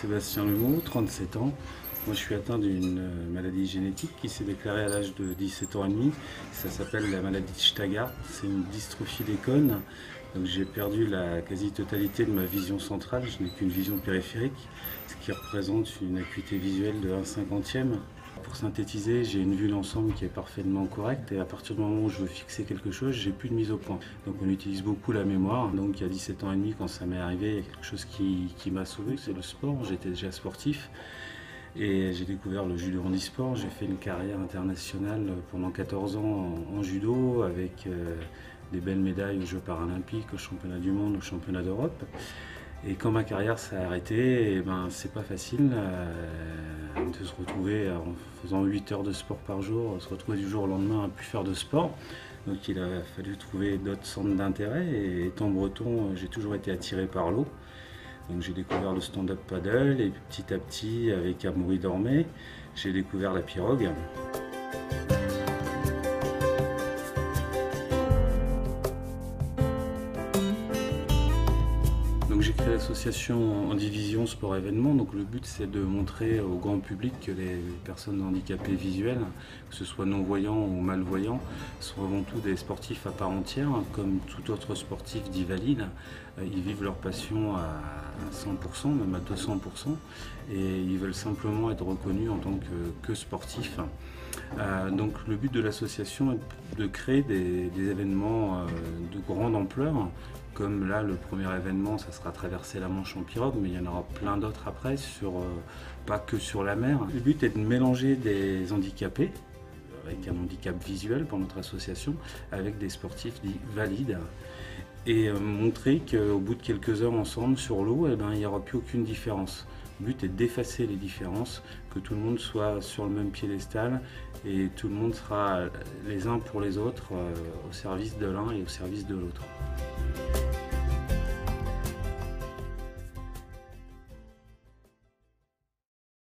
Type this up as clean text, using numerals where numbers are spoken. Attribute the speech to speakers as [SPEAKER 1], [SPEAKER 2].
[SPEAKER 1] Sébastien Lemot, 37 ans. Moi, je suis atteint d'une maladie génétique qui s'est déclarée à l'âge de 17 ans et demi. Ça s'appelle la maladie de Stargardt. C'est une dystrophie des cônes. Donc, j'ai perdu la quasi-totalité de ma vision centrale. Je n'ai qu'une vision périphérique, ce qui représente une acuité visuelle de 1/50e. Pour synthétiser, j'ai une vue d'ensemble qui est parfaitement correcte et à partir du moment où je veux fixer quelque chose, j'ai plus de mise au point. Donc on utilise beaucoup la mémoire. Donc il y a 17 ans et demi, quand ça m'est arrivé, il y a quelque chose qui m'a sauvé, c'est le sport. J'étais déjà sportif et j'ai découvert le judo handisport. J'ai fait une carrière internationale pendant 14 ans en judo avec des belles médailles aux Jeux paralympiques, aux championnats du monde, aux championnats d'Europe. Et quand ma carrière s'est arrêtée, c'est pas facile de se retrouver en faisant 8 heures de sport par jour, se retrouver du jour au lendemain à ne plus faire de sport. Donc il a fallu trouver d'autres centres d'intérêt et étant breton, j'ai toujours été attiré par l'eau. Donc j'ai découvert le stand-up paddle et petit à petit, avec Amaury Dormé, j'ai découvert la pirogue. Donc j'ai créé l'association en division sport événement. Donc le but c'est de montrer au grand public que les personnes handicapées visuelles, que ce soit non-voyants ou malvoyants, sont avant tout des sportifs à part entière, comme tout autre sportif dit valide. Ils vivent leur passion à 100%, même à 200%, et ils veulent simplement être reconnus en tant que sportifs. Donc le but de l'association est de créer des événements de grande ampleur. Comme là, le premier événement, ça sera traverser la Manche en pirogue, mais il y en aura plein d'autres après, pas que sur la mer. Le but est de mélanger des handicapés, avec un handicap visuel pour notre association, avec des sportifs dits valides, et montrer qu'au bout de quelques heures ensemble sur l'eau, il n'y aura plus aucune différence. Le but est d'effacer les différences, que tout le monde soit sur le même piédestal et tout le monde sera les uns pour les autres au service de l'un et au service de l'autre.